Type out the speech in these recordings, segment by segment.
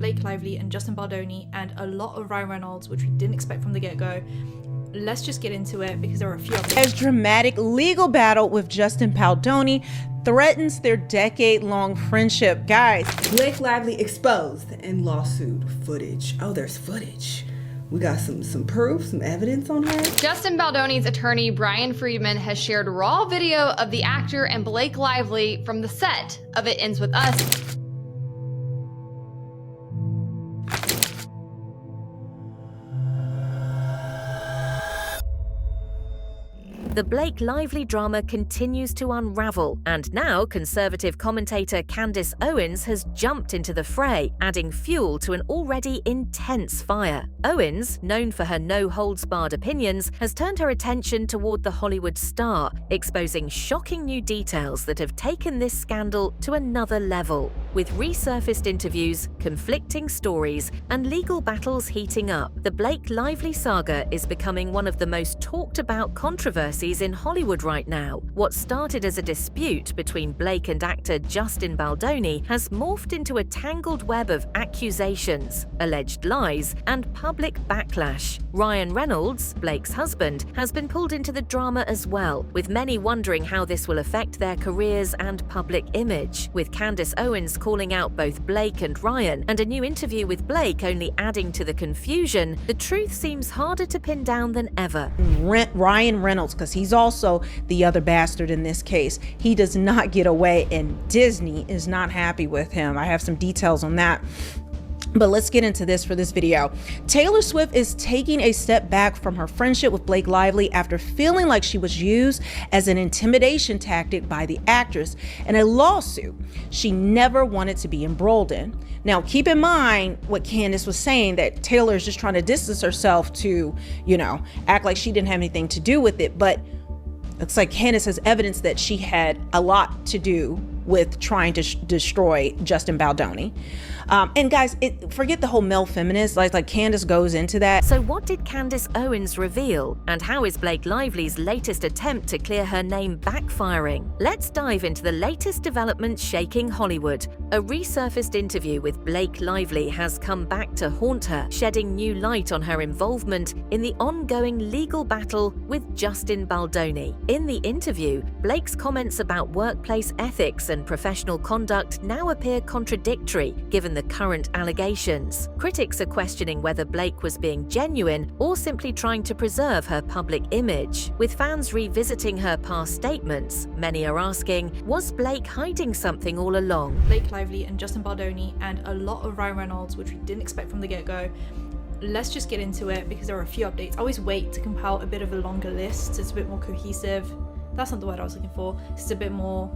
Blake Lively and Justin Baldoni, and a lot of Reynolds, which we didn't expect from the get-go. Let's just get into it because there are a few of them. As dramatic legal battle with Justin Baldoni threatens their decade-long friendship. Guys, Blake Lively exposed in lawsuit footage. Oh, there's footage. We got some proof, some evidence on her. Justin Baldoni's attorney, Brian Friedman, has shared raw video of the actor and Blake Lively from the set of It Ends With Us. The Blake Lively drama continues to unravel, and now conservative commentator Candace Owens has jumped into the fray, adding fuel to an already intense fire. Owens, known for her no-holds-barred opinions, has turned her attention toward the Hollywood star, exposing shocking new details that have taken this scandal to another level. With resurfaced interviews, conflicting stories, and legal battles heating up, the Blake Lively saga is becoming one of the most talked-about controversies in Hollywood right now. What started as a dispute between Blake and actor Justin Baldoni has morphed into a tangled web of accusations, alleged lies, and public backlash. Reynolds, Blake's husband, has been pulled into the drama as well, with many wondering how this will affect their careers and public image. With Candace Owens calling out both Blake and Ryan, and a new interview with Blake only adding to the confusion, the truth seems harder to pin down than ever. Ryan Reynolds, because he's also the other bastard in this case. He does not get away, and Disney is not happy with him. I have some details on that. But let's get into this for this video. Taylor Swift is taking a step back from her friendship with Blake Lively after feeling like she was used as an intimidation tactic by the actress in a lawsuit she never wanted to be embroiled in. Now, keep in mind what Candace was saying, that Taylor is just trying to distance herself to, act like she didn't have anything to do with it. But it's like Candace has evidence that she had a lot to do with trying to destroy Justin Baldoni. And guys, forget the whole male feminist, like Candace goes into that. So what did Candace Owens reveal? And how is Blake Lively's latest attempt to clear her name backfiring? Let's dive into the latest developments shaking Hollywood. A resurfaced interview with Blake Lively has come back to haunt her, shedding new light on her involvement in the ongoing legal battle with Justin Baldoni. In the interview, Blake's comments about workplace ethics and professional conduct now appear contradictory, given the current allegations. Critics are questioning whether Blake was being genuine or simply trying to preserve her public image. With fans revisiting her past statements, many are asking, was Blake hiding something all along? Blake Lively and Justin Baldoni, and a lot of Reynolds, which we didn't expect from the get-go. Let's just get into it because there are a few updates. I always wait to compile a bit of a longer list. It's a bit more cohesive. That's not the word I was looking for. It's a bit more...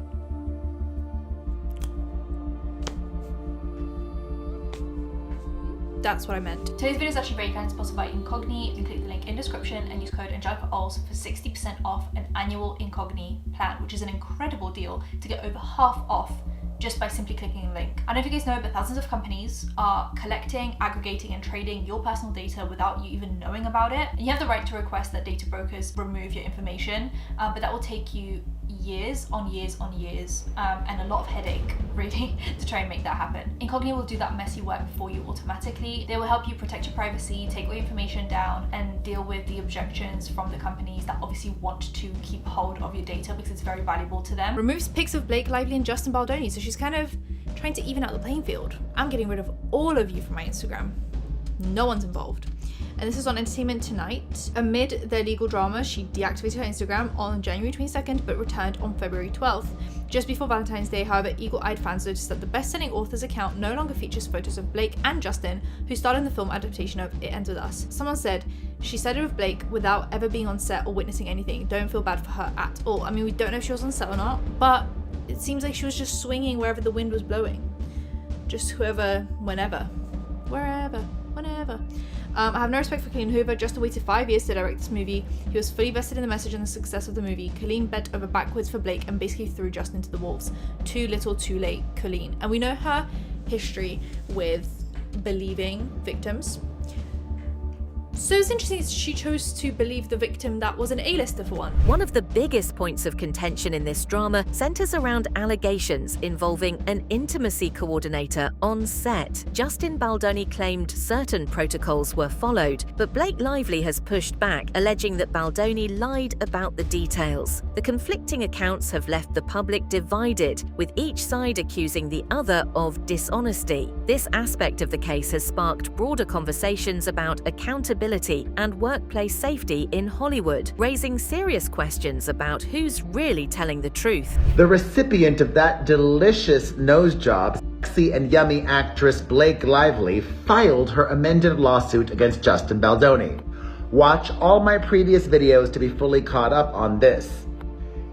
That's what I meant. Today's video is actually very kind, sponsored by Incogni. You can click the link in description and use code AngelicaOls for 60% off an annual Incogni plan, which is an incredible deal to get over half off just by simply clicking a link. I don't know if you guys know, but thousands of companies are collecting, aggregating, and trading your personal data without you even knowing about it. And you have the right to request that data brokers remove your information, but that will take you years on years on years and a lot of headache really to try and make that happen. Incogni will do that messy work for you automatically. They will help you protect your privacy, take all your information down, and deal with the objections from the companies that obviously want to keep hold of your data because it's very valuable to them. Removes pics of Blake Lively and Justin Baldoni, so she's kind of trying to even out the playing field. I'm getting rid of all of you from my Instagram. No one's involved. And this is on Entertainment Tonight. Amid their legal drama, she deactivated her Instagram on January 22nd, but returned on February 12th. Just before Valentine's Day, however, eagle-eyed fans noticed that the best-selling author's account no longer features photos of Blake and Justin, who starred in the film adaptation of It Ends With Us. Someone said, she said it with Blake without ever being on set or witnessing anything. Don't feel bad for her at all. I mean, we don't know if she was on set or not, but it seems like she was just swinging wherever the wind was blowing. Just whoever, whenever, wherever, whenever. I have no respect for Colleen Hoover. Justin waited 5 years to direct this movie. He was fully vested in the message and the success of the movie. Colleen bent over backwards for Blake and basically threw Justin into the wolves. Too little, too late, Colleen. And we know her history with believing victims. So it's interesting she chose to believe the victim that was an A-lister for one. One of the biggest points of contention in this drama centers around allegations involving an intimacy coordinator on set. Justin Baldoni claimed certain protocols were followed, but Blake Lively has pushed back, alleging that Baldoni lied about the details. The conflicting accounts have left the public divided, with each side accusing the other of dishonesty. This aspect of the case has sparked broader conversations about accountability and workplace safety in Hollywood, raising serious questions about who's really telling the truth. The recipient of that delicious nose job, sexy and yummy actress Blake Lively, filed her amended lawsuit against Justin Baldoni. Watch all my previous videos to be fully caught up on this.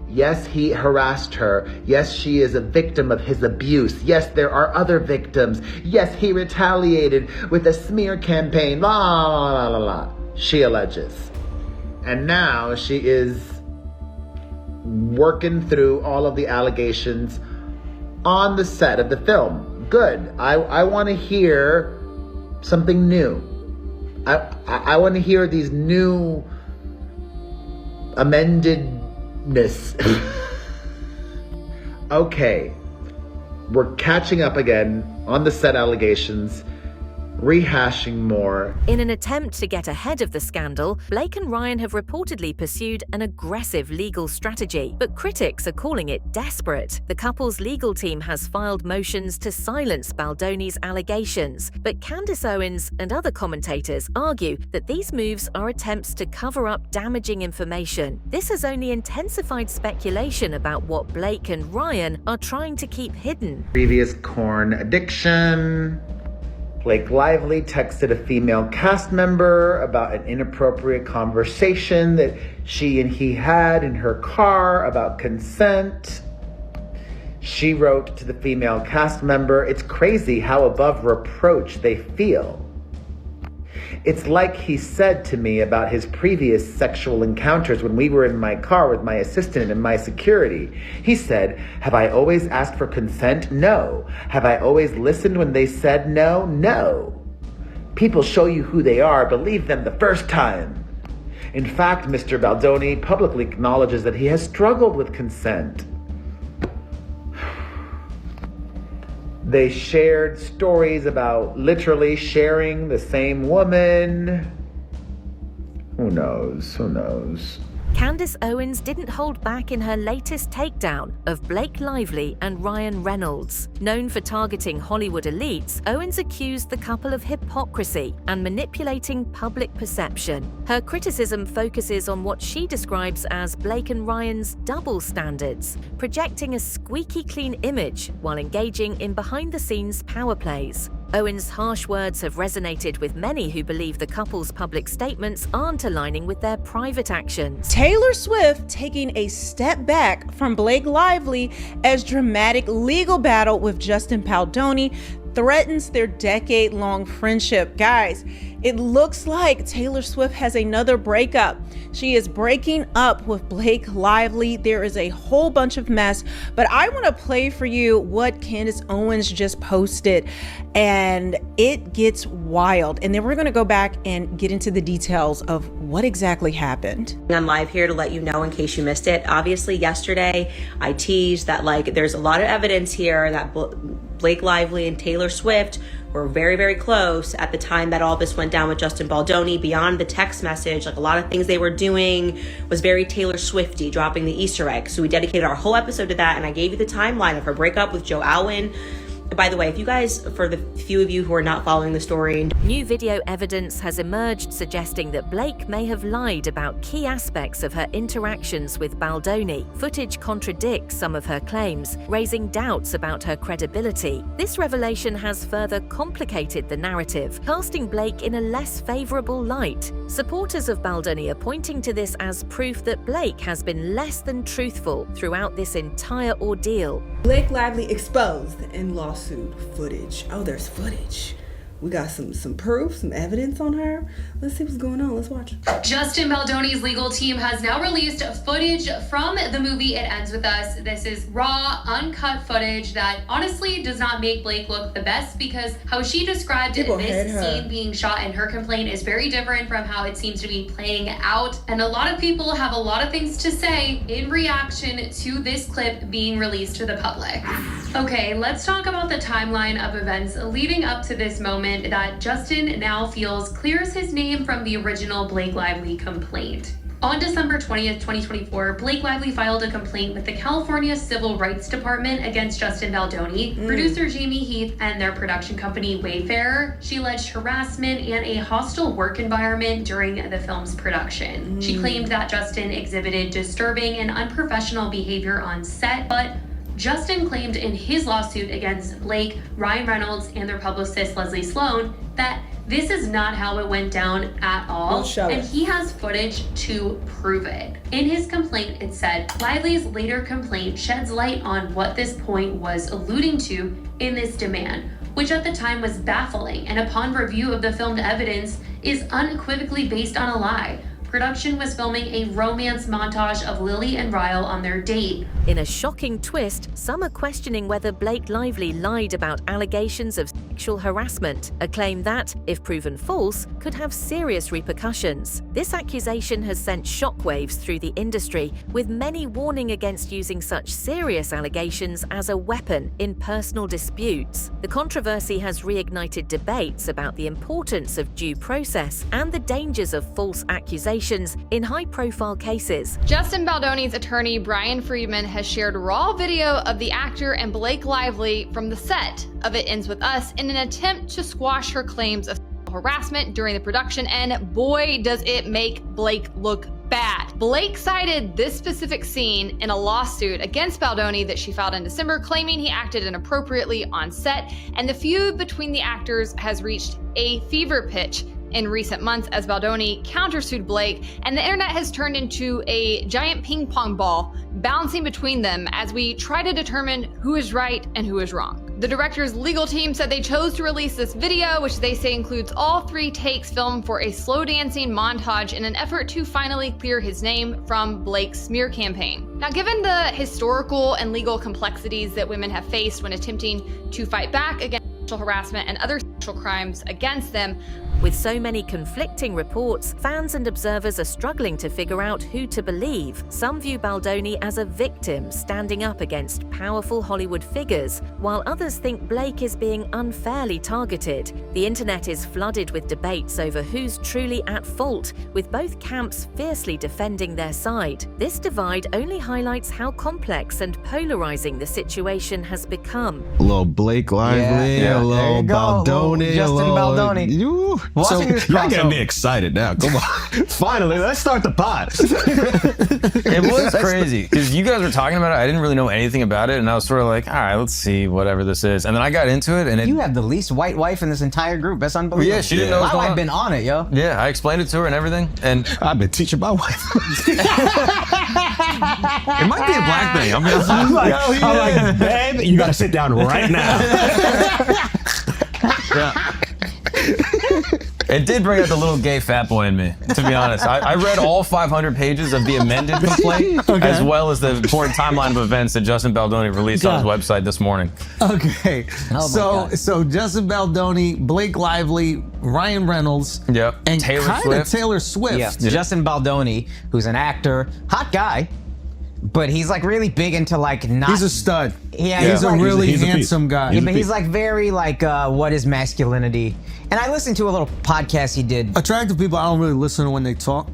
Yes, he harassed her. Yes, she is a victim of his abuse. Yes, there are other victims. Yes, he retaliated with a smear campaign. La la la la la. She alleges. And now she is working through all of the allegations on the set of the film. Good. I want to hear something new. I want to hear these new amended Okay, we're catching up again on the set allegations, rehashing more. In an attempt to get ahead of the scandal, Blake and Ryan have reportedly pursued an aggressive legal strategy, but critics are calling it desperate. The couple's legal team has filed motions to silence Baldoni's allegations, but Candace Owens and other commentators argue that these moves are attempts to cover up damaging information. This has only intensified speculation about what Blake and Ryan are trying to keep hidden. Previous corn addiction. Blake Lively texted a female cast member about an inappropriate conversation that she and he had in her car about consent. She wrote to the female cast member, "It's crazy how above reproach they feel. It's like he said to me about his previous sexual encounters when we were in my car with my assistant and my security. He said, 'Have I always asked for consent? No. Have I always listened when they said no? No. People show you who they are. Believe them the first time.' In fact, Mr. Baldoni publicly acknowledges that he has struggled with consent." They shared stories about literally sharing the same woman. Who knows? Who knows? Candace Owens didn't hold back in her latest takedown of Blake Lively and Ryan Reynolds. Known for targeting Hollywood elites, Owens accused the couple of hypocrisy and manipulating public perception. Her criticism focuses on what she describes as Blake and Ryan's double standards, projecting a squeaky clean image while engaging in behind-the-scenes power plays. Owens' harsh words have resonated with many who believe the couple's public statements aren't aligning with their private actions. Taylor Swift taking a step back from Blake Lively as dramatic legal battle with Justin Baldoni threatens their decade-long friendship. Guys, it looks like Taylor Swift has another breakup. She is breaking up with Blake Lively. There is a whole bunch of mess, but I want to play for you what Candace Owens just posted, and it gets wild. And then we're going to go back and get into the details of what exactly happened. I'm live here to let you know in case you missed it. Obviously, yesterday I teased that there's a lot of evidence here that Blake Lively and Taylor Swift were very, very close at the time that all this went down with Justin Baldoni. Beyond the text message, a lot of things they were doing was very Taylor Swifty, dropping the Easter egg. So we dedicated our whole episode to that, and I gave you the timeline of her breakup with Joe Alwyn. By the way, if you guys, for the few of you who are not following the story, new video evidence has emerged suggesting that Blake may have lied about key aspects of her interactions with Baldoni. Footage contradicts some of her claims, raising doubts about her credibility. This revelation has further complicated the narrative, casting Blake in a less favorable light. Supporters of Baldoni are pointing to this as proof that Blake has been less than truthful throughout this entire ordeal. Blake Lively exposed in lawsuit footage. Oh, there's footage. We got some proof, some evidence on her. Let's see what's going on. Let's watch. Justin Baldoni's legal team has now released footage from the movie It Ends With Us. This is raw, uncut footage that honestly does not make Blake look the best, because how she described this scene being shot in her complaint is very different from how it seems to be playing out. And a lot of people have a lot of things to say in reaction to this clip being released to the public. Okay, let's talk about the timeline of events leading up to this moment that Justin now feels clears his name from the original Blake Lively complaint. On December 20th, 2024, Blake Lively filed a complaint with the California Civil Rights Department against Justin Baldoni, producer Jamie Heath, and their production company Wayfarer. She alleged harassment and a hostile work environment during the film's production. She claimed that Justin exhibited disturbing and unprofessional behavior on set, but Justin claimed in his lawsuit against Blake, Ryan Reynolds, and their publicist Leslie Sloan that this is not how it went down at all, and he has footage to prove it. In his complaint, it said, Lively's later complaint sheds light on what this point was alluding to in this demand, which at the time was baffling, and upon review of the filmed evidence is unequivocally based on a lie. Production was filming a romance montage of Lily and Ryle on their date. In a shocking twist, some are questioning whether Blake Lively lied about allegations of sexual harassment, a claim that, if proven false, could have serious repercussions. This accusation has sent shockwaves through the industry, with many warning against using such serious allegations as a weapon in personal disputes. The controversy has reignited debates about the importance of due process and the dangers of false accusations in high-profile cases. Justin Baldoni's attorney, Brian Friedman, has shared raw video of the actor and Blake Lively from the set of It Ends With Us in an attempt to squash her claims of harassment during the production, and boy, does it make Blake look bad. Blake cited this specific scene in a lawsuit against Baldoni that she filed in December, claiming he acted inappropriately on set, and the feud between the actors has reached a fever pitch in recent months as Baldoni countersued Blake, and the internet has turned into a giant ping pong ball bouncing between them as we try to determine who is right and who is wrong. The director's legal team said they chose to release this video, which they say includes all 3 takes filmed for a slow dancing montage in an effort to finally clear his name from Blake's smear campaign. Now, given the historical and legal complexities that women have faced when attempting to fight back against sexual harassment and other sexual crimes against them, with so many conflicting reports, fans and observers are struggling to figure out who to believe. Some view Baldoni as a victim standing up against powerful Hollywood figures, while others think Blake is being unfairly targeted. The internet is flooded with debates over who's truly at fault, with both camps fiercely defending their side. This divide only highlights how complex and polarizing the situation has become. Hello, Blake Lively. Hello, Baldoni. Justin Baldoni. So y'all getting me excited now. Come on. Finally, let's start the pod. It was crazy because you guys were talking about it. I didn't really know anything about it, and I was sort of like, all right, let's see whatever this is. And then I got into it, and you have the least white wife in this entire group. That's unbelievable. Yeah, she didn't know. My wife been on it, yo. Yeah, I explained it to her and everything, and I've been teaching my wife. It might be a black thing. I'm like, babe, you gotta sit down right now. Yeah. It did bring out the little gay fat boy in me, to be honest. I read all 500 pages of the amended complaint, as well as the important timeline of events that Justin Baldoni released on his website this morning. Okay, so Justin Baldoni, Blake Lively, Ryan Reynolds, and Taylor Swift. Yeah. Justin Baldoni, who's an actor, hot guy, but he's like really big into like not. He's a stud. Yeah, he's a really handsome guy. Yeah, but he's like very like what is masculinity? And I listened to a little podcast he did. Attractive people, I don't really listen to when they talk.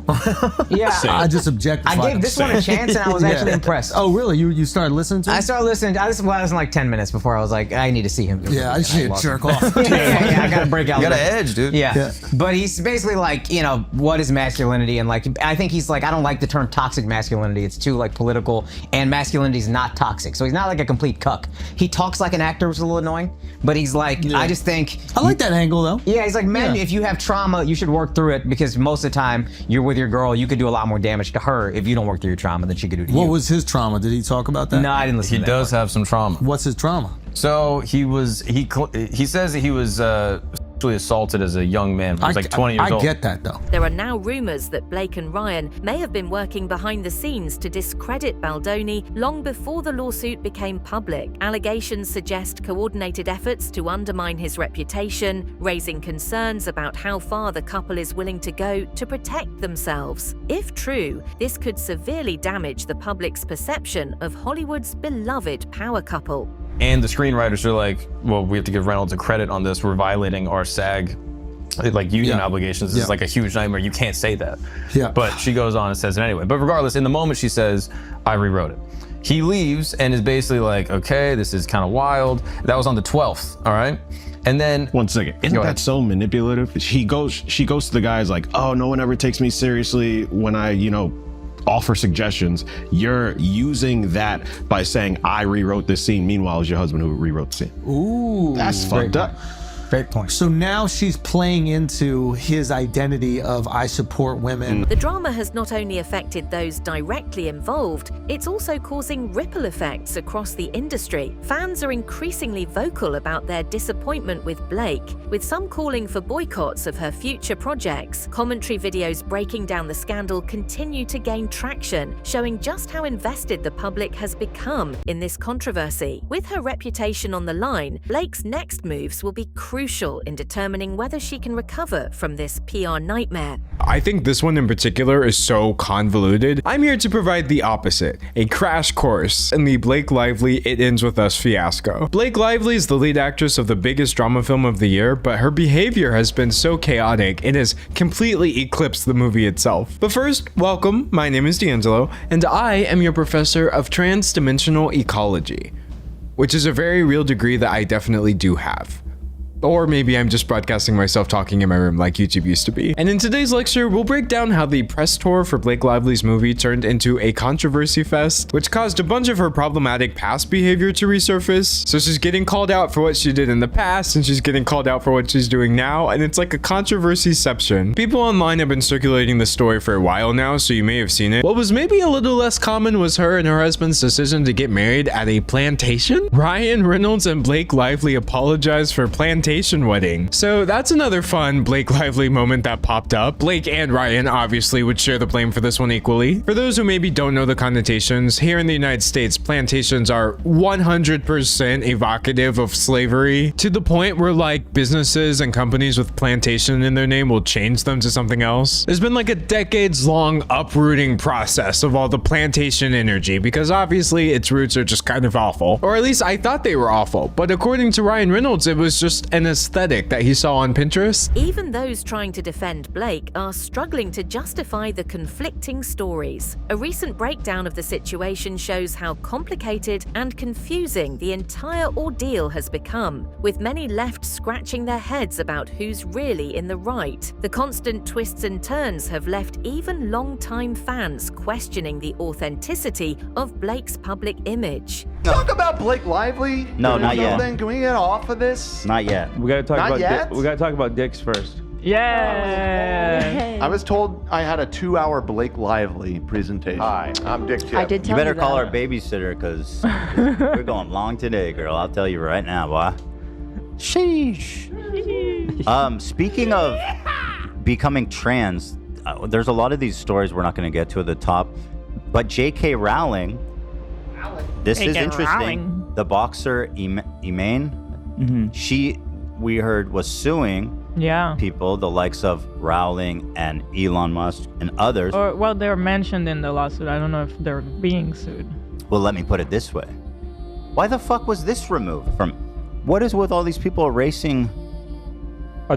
Yeah, I just objectify. I gave this one a chance, and I was actually impressed. Oh, really? You started listening to him? I started listening. I listened like 10 minutes before I was like, I need to see him. Yeah, I should jerk off. Yeah, I gotta break out. You got an edge, dude. Yeah, but he's basically like, you know, what is masculinity? And like, I think he's like, I don't like the term toxic masculinity. It's too like political, and masculinity is not toxic. So he's not like a complete cuck. He talks like an actor, which is a little annoying, but he's like, I just think. I like that angle though. Yeah, he's like, men, if you have trauma, you should work through it, because most of the time you're with your girl, you could do a lot more damage to her if you don't work through your trauma than she could do to you. What was his trauma? Did he talk about that? No, I didn't listen to that. He does have some trauma. What's his trauma? So he says that he was sexually assaulted as a young man. He was like 20 years old. I get that though. There are now rumors that Blake and Ryan may have been working behind the scenes to discredit Baldoni long before the lawsuit became public. Allegations suggest coordinated efforts to undermine his reputation, raising concerns about how far the couple is willing to go to protect themselves. If true, this could severely damage the public's perception of Hollywood's beloved power couple. And the screenwriters are like, well, we have to give Reynolds a credit on this. We're violating our SAG union obligations. This is like a huge nightmare. You can't say that. Yeah. But she goes on and says it anyway. But regardless, in the moment she says, I rewrote it. He leaves and is basically like, okay, this is kind of wild. That was on the 12th, all right? And then 1 second. Isn't that so manipulative? She goes to the guys like, oh, no one ever takes me seriously when I, offer suggestions. You're using that by saying I rewrote this scene. Meanwhile, it's your husband who rewrote the scene. Ooh, that's fucked up. Great point. So now she's playing into his identity of I support women. The drama has not only affected those directly involved, it's also causing ripple effects across the industry. Fans are increasingly vocal about their disappointment with Blake, with some calling for boycotts of her future projects. Commentary videos breaking down the scandal continue to gain traction, showing just how invested the public has become in this controversy. With her reputation on the line, Blake's next moves will be crucial in determining whether she can recover from this PR nightmare. I think this one in particular is so convoluted. I'm here to provide the opposite, a crash course in the Blake Lively It Ends With Us fiasco. Blake Lively is the lead actress of the biggest drama film of the year, but her behavior has been so chaotic it has completely eclipsed the movie itself. But first, welcome, my name is D'Angelo, and I am your professor of trans-dimensional ecology, which is a very real degree that I definitely do have. Or maybe I'm just broadcasting myself talking in my room like YouTube used to be. And in today's lecture, we'll break down how the press tour for Blake Lively's movie turned into a controversy fest, which caused a bunch of her problematic past behavior to resurface. So she's getting called out for what she did in the past, and she's getting called out for what she's doing now, and it's like a controversyception. People online have been circulating the story for a while now, so you may have seen it. What was maybe a little less common was her and her husband's decision to get married at a plantation. Ryan Reynolds and Blake Lively apologized for plantation wedding. So that's another fun Blake Lively moment that popped up. Blake and Ryan obviously would share the blame for this one equally. For those who maybe don't know the connotations, here in the United States, plantations are 100% evocative of slavery, to the point where like businesses and companies with plantation in their name will change them to something else. There's been like a decades-long uprooting process of all the plantation energy, because obviously its roots are just kind of awful. Or at least I thought they were awful, but according to Ryan Reynolds, it was just an aesthetic that he saw on Pinterest. Even those trying to defend Blake are struggling to justify the conflicting stories. A recent breakdown of the situation shows how complicated and confusing the entire ordeal has become, with many left scratching their heads about who's really in the right. The constant twists and turns have left even long-time fans questioning the authenticity of Blake's public image. Talk about Blake Lively? No, not yet. Can we get off of this? Not yet. We gotta talk Not about yet? we gotta talk about dicks first. Yeah. I was told I had a 2-hour Blake Lively presentation. Hi, I'm Dick Tip. I did tell you better call our babysitter, because we're going long today, girl. I'll tell you right now, boy. Sheesh. Speaking of becoming trans, there's a lot of these stories we're not going to get to at the top, but J.K. Rowling, this is interesting. Rowling. The boxer Iman, she, we heard, was suing people, the likes of Rowling and Elon Musk and others. Or, well, they're mentioned in the lawsuit. I don't know if they're being sued. Well, let me put it this way. Why the fuck was this removed from? What is with all these people erasing?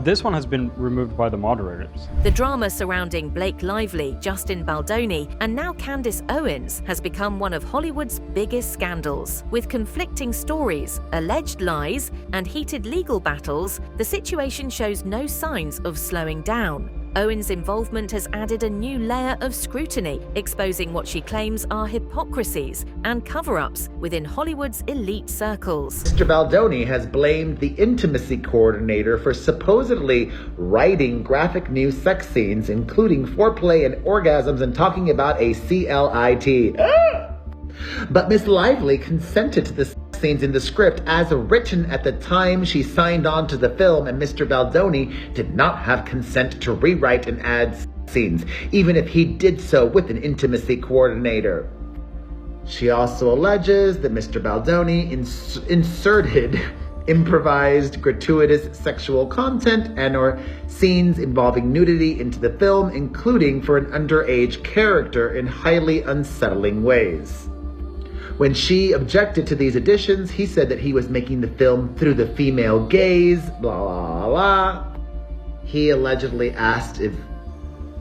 This one has been removed by the moderators. The drama surrounding Blake Lively, Justin Baldoni, and now Candace Owens has become one of Hollywood's biggest scandals. With conflicting stories, alleged lies, and heated legal battles, the situation shows no signs of slowing down. Owens' involvement has added a new layer of scrutiny, exposing what she claims are hypocrisies and cover-ups within Hollywood's elite circles. Mr. Baldoni has blamed the intimacy coordinator for supposedly writing graphic new sex scenes, including foreplay and orgasms, and talking about a CLIT. But Miss Lively consented to the scenes in the script as written at the time she signed on to the film, and Mr. Baldoni did not have consent to rewrite and add scenes, even if he did so with an intimacy coordinator. She also alleges that Mr. Baldoni inserted improvised, gratuitous sexual content and or scenes involving nudity into the film, including for an underage character, in highly unsettling ways. When she objected to these additions, he said that he was making the film through the female gaze, blah, blah, blah. He allegedly asked if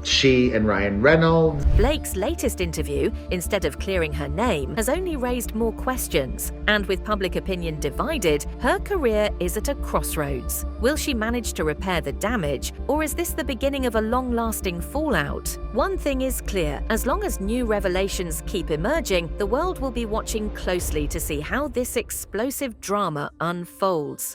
she and Ryan Reynolds. Blake's latest interview, instead of clearing her name, has only raised more questions. And with public opinion divided, her career is at a crossroads. Will she manage to repair the damage, or is this the beginning of a long-lasting fallout? One thing is clear, as long as new revelations keep emerging, the world will be watching closely to see how this explosive drama unfolds.